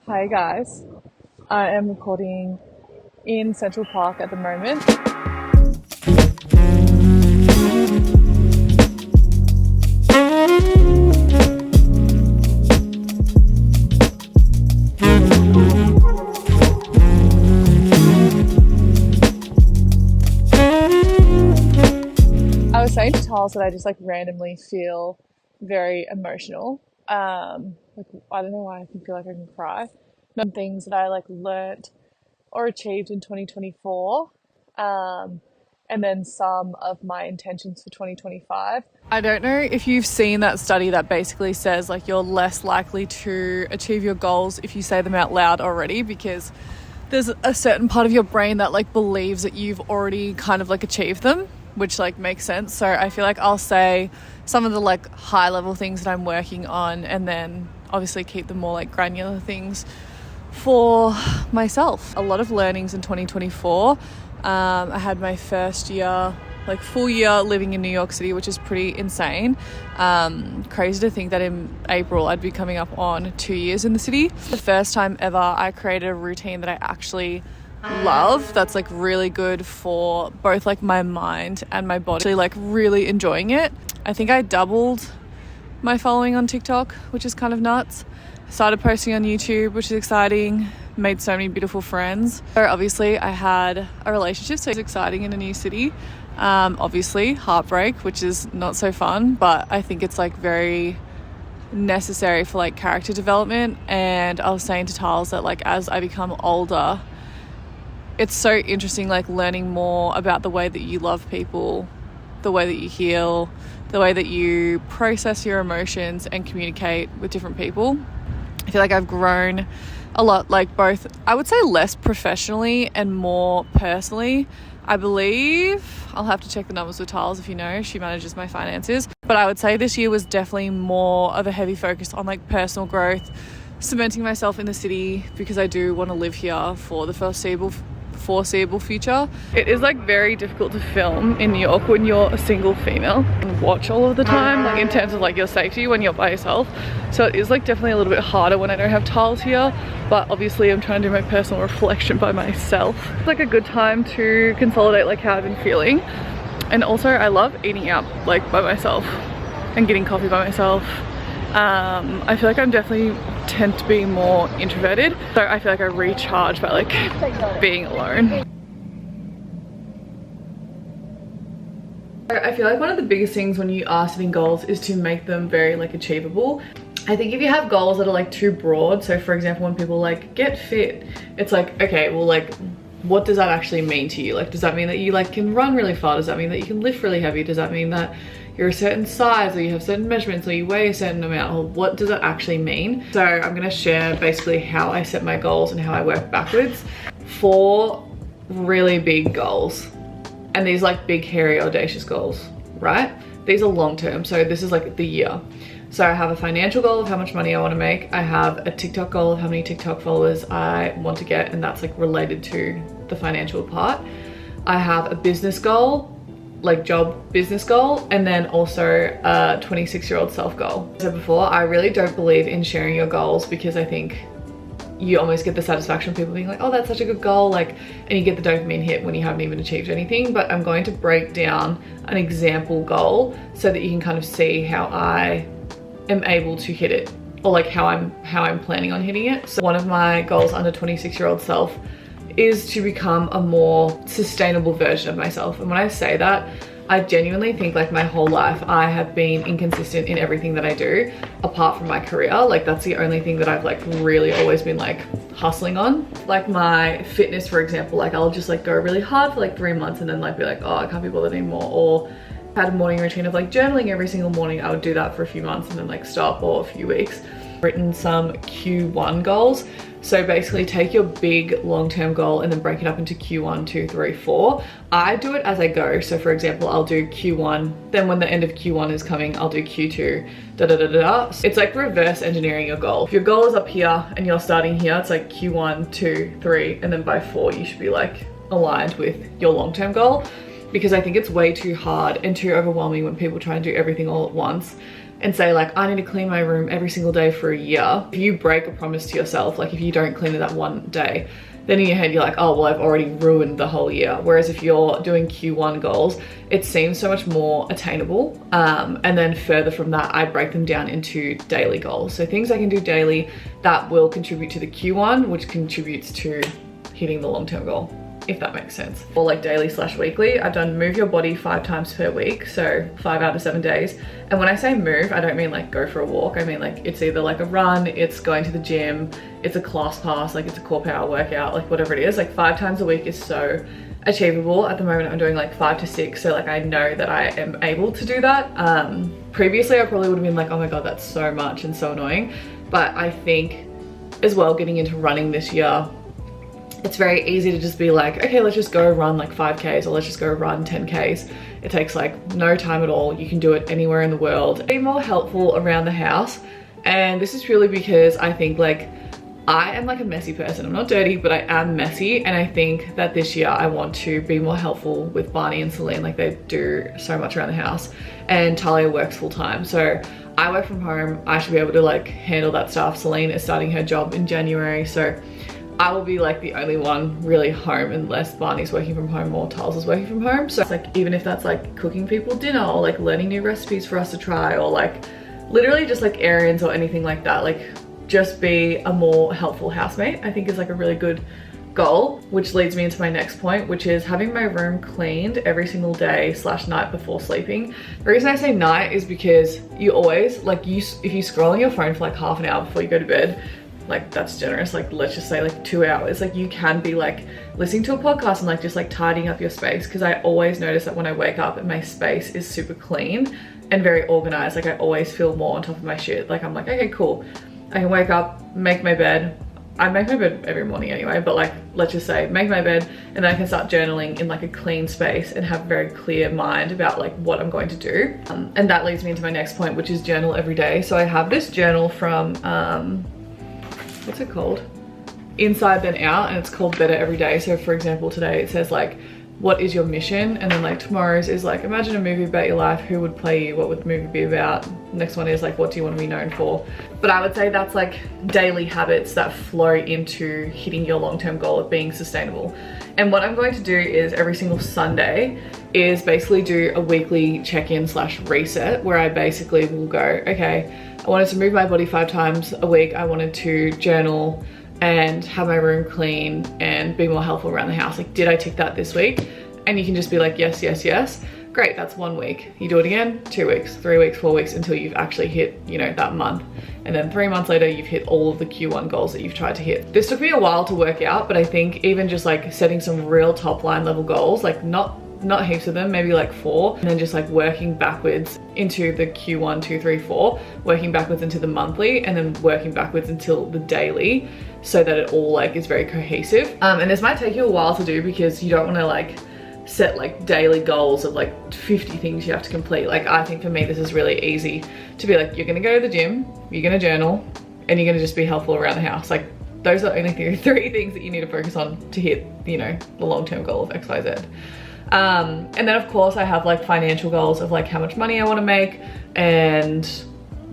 Hi guys, I am recording in Central Park at the moment. I was saying to Charles that I just like randomly feel very emotional. I don't know why I feel like I can cry. Some things that I like learnt or achieved in 2024. Um, and then some of my intentions for 2025. I don't know if you've seen that study that basically says like you're less likely to achieve your goals if you say them out loud already, because there's a certain part of your brain that like believes that you've already kind of like achieved them, which like makes sense. So I feel like I'll say some of the like high level things that I'm working on, and then obviously keep the more like granular things for myself. A lot of learnings in 2024. I had my first year, like full year living in New York City, which is pretty insane. Crazy to think that in April I'd be coming up on 2 years in the city. The first time ever I created a routine that I actually love, that's like really good for both like my mind and my body. Actually like really enjoying it. I think I doubled my following on TikTok, which is kind of nuts. Started posting on YouTube, which is exciting. Made so many beautiful friends. So obviously I had a relationship, so it's exciting in a new city. Obviously heartbreak, which is not so fun, but I think it's like very necessary for like character development. And I was saying to Charles that like as I become older, it's so interesting like learning more about the way that you love people, the way that you heal, the way that you process your emotions and communicate with different people. I feel like I've grown a lot, like both, I would say less professionally and more personally. I believe, I'll have to check the numbers with Tiles if you know, she manages my finances. But I would say this year was definitely more of a heavy focus on like personal growth, cementing myself in the city because I do want to live here for the foreseeable future. It is like very difficult to film in New York when you're a single female and watch all of the time, like in terms of like your safety when you're by yourself. So it is like definitely a little bit harder when I don't have Tiles here, but obviously I'm trying to do my personal reflection by myself. It's like a good time to consolidate like how I've been feeling. And also I love eating out like by myself and getting coffee by myself. I feel like I'm definitely tend to be more introverted, so I feel like I recharge by like being alone. I feel like one of the biggest things when you are setting goals is to make them very like achievable. I think if you have goals that are like too broad, so for example when people like get fit, it's like, okay, well like what does that actually mean to you? Like does that mean that you like can run really far? Does that mean that you can lift really heavy? Does that mean that you're a certain size, or you have certain measurements, or you weigh a certain amount, or what does it actually mean? So I'm gonna share basically how I set my goals and how I work backwards. 4 really big goals, and these like big, hairy, audacious goals, right? These are long term, so this is like the year. So I have a financial goal of how much money I wanna make. I have a TikTok goal of how many TikTok followers I want to get, and that's like related to the financial part. I have a business goal, like job business goal, and then also a 26-year-old self goal. As I said before, I really don't believe in sharing your goals because I think you almost get the satisfaction of people being like, oh, that's such a good goal, like, and you get the dopamine hit when you haven't even achieved anything. But I'm going to break down an example goal so that you can kind of see how I am able to hit it, or like how I'm planning on hitting it. So one of my goals under 26-year-old self is to become a more sustainable version of myself. And when I say that, I genuinely think like my whole life I have been inconsistent in everything that I do apart from my career. Like that's the only thing that I've like really always been like hustling on. Like my fitness, for example, like I'll just like go really hard for like 3 months and then like be like, oh, I can't be bothered anymore. Or had a morning routine of like journaling every single morning. I would do that for a few months and then like stop, or a few weeks. Written some Q1 goals. So basically take your big long-term goal and then break it up into Q1, 2, 3, 4. I do it as I go. So for example, I'll do Q1, then when the end of Q1 is coming, I'll do Q2, da da da da da. It's like reverse engineering your goal. If your goal is up here and you're starting here, it's like Q1, 2, 3, and then by 4, you should be like aligned with your long-term goal. Because I think it's way too hard and too overwhelming when people try and do everything all at once. and say like, I need to clean my room every single day for a year, if you break a promise to yourself, like if you don't clean it that one day, then in your head you're like, oh well, I've already ruined the whole year. Whereas if you're doing Q1 goals, it seems so much more attainable. And then further from that, I break them down into daily goals. So things I can do daily that will contribute to the Q1, which contributes to hitting the long-term goal, if that makes sense. Or like daily / weekly, I've done move your body 5 times per week, so 5 out of 7 days. And when I say move, I don't mean like go for a walk. I mean like it's either like a run, it's going to the gym, it's a class pass, like it's a core power workout, like whatever it is. Like 5 times a week is so achievable. At the moment I'm doing like 5 to 6, so like I know that I am able to do that. Previously I probably would have been like, oh my god, that's so much and so annoying. But I think as well, getting into running this year, it's very easy to just be like, okay, let's just go run like 5Ks or let's just go run 10Ks. It takes like no time at all. You can do it anywhere in the world. Be more helpful around the house. And this is purely because I think like I am like a messy person. I'm not dirty, but I am messy. And I think that this year I want to be more helpful with Barney and Celine. Like they do so much around the house, and Talia works full time. So I work from home. I should be able to like handle that stuff. Celine is starting her job in January. So I will be like the only one really home unless Barney's working from home or Tiles is working from home. So it's like, even if that's like cooking people dinner or like learning new recipes for us to try, or like literally just like errands or anything like that, like just be a more helpful housemate, I think is like a really good goal, which leads me into my next point, which is having my room cleaned every single day / night before sleeping. The reason I say night is because you always like, if you scroll on your phone for like half an hour before you go to bed, like that's generous, like let's just say like 2 hours, like you can be like listening to a podcast and like just like tidying up your space. Because I always notice that when I wake up and my space is super clean and very organized, like I always feel more on top of my shit. Like I'm like, okay, cool, I can wake up, make my bed. I make my bed every morning anyway, but like let's just say make my bed, and then I can start journaling in like a clean space and have a very clear mind about like what I'm going to do. And that leads me into my next point, which is journal every day. So I have this journal from what's it called? Inside Then Out, and it's called Better Every Day. So for example, today it says like, what is your mission? And then like tomorrow's is like, imagine a movie about your life, who would play you, what would the movie be about? Next one is like, what do you want to be known for? But I would say that's like daily habits that flow into hitting your long-term goal of being sustainable. And what I'm going to do is every single Sunday is basically do a weekly check-in / reset, where I basically will go, okay, I wanted to move my body 5 times a week. I wanted to journal and have my room clean and be more helpful around the house. Like, did I tick that this week? And you can just be like, yes, yes, yes. Great, that's 1 week. You do it again, 2 weeks, 3 weeks, 4 weeks, until you've actually hit, you know, that month. And then 3 months later, you've hit all of the Q1 goals that you've tried to hit. This took me a while to work out, but I think even just like setting some real top line level goals, like not heaps of them, maybe like 4, and then just like working backwards into the Q1, 2, 3, 4, working backwards into the monthly, and then working backwards until the daily, so that it all like is very cohesive. And this might take you a while to do, because you don't want to like set like daily goals of like 50 things you have to complete. Like I think for me this is really easy to be like, you're gonna go to the gym, you're gonna journal, and you're gonna just be helpful around the house. Like those are only 3 things that you need to focus on to hit, you know, the long-term goal of XYZ. And then of course I have like financial goals of like how much money I want to make and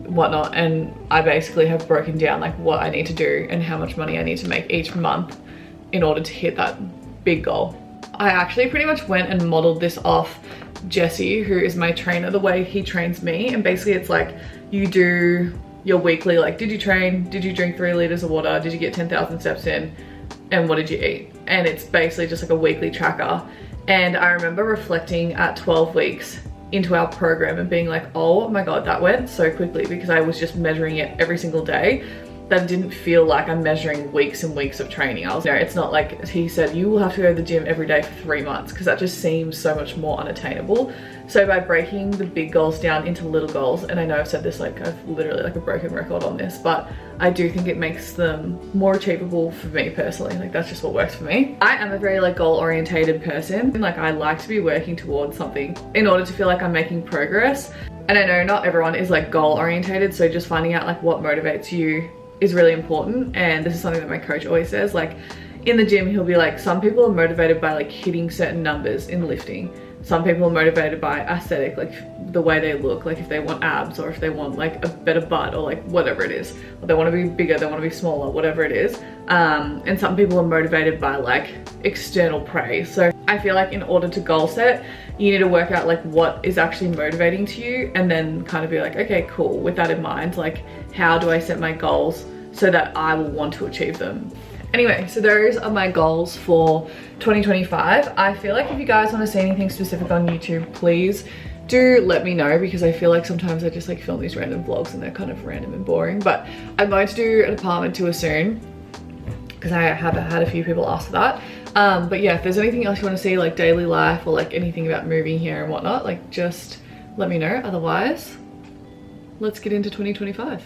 whatnot, and I basically have broken down like what I need to do and how much money I need to make each month in order to hit that big goal. I actually pretty much went and modeled this off Jesse, who is my trainer, the way he trains me. And basically it's like, you do your weekly, like, did you train? Did you drink 3 liters of water? Did you get 10,000 steps in? And what did you eat? And it's basically just like a weekly tracker. And I remember reflecting at 12 weeks into our program and being like, oh my God, that went so quickly, because I was just measuring it every single day. That didn't feel like I'm measuring weeks and weeks of training. I was, you know, it's not like he said, you will have to go to the gym every day for 3 months, because that just seems so much more unattainable. So by breaking the big goals down into little goals, and I know I've said this, like I've literally like a broken record on this, but I do think it makes them more achievable for me personally. Like that's just what works for me. I am a very like goal orientated person. Like I like to be working towards something in order to feel like I'm making progress. And I know not everyone is like goal orientated, so just finding out like what motivates you is really important. And this is something that my coach always says, like in the gym he'll be like, some people are motivated by like hitting certain numbers in lifting, Some people are motivated by aesthetic, like the way they look, like if they want abs or if they want like a better butt or like whatever it is, or they want to be bigger, they want to be smaller, whatever it is. And some people are motivated by like external praise. So I feel like in order to goal set, you need to work out like what is actually motivating to you, and then kind of be like, okay, cool, with that in mind, like how do I set my goals so that I will want to achieve them. Anyway, so those are my goals for 2025. I feel like if you guys want to see anything specific on YouTube, please do let me know, because I feel like sometimes I just like film these random vlogs and they're kind of random and boring. But I'm going to do an apartment tour soon, because I have had a few people ask for that. But yeah, if there's anything else you want to see, like daily life or like anything about moving here and whatnot, like just let me know. Otherwise, let's get into 2025.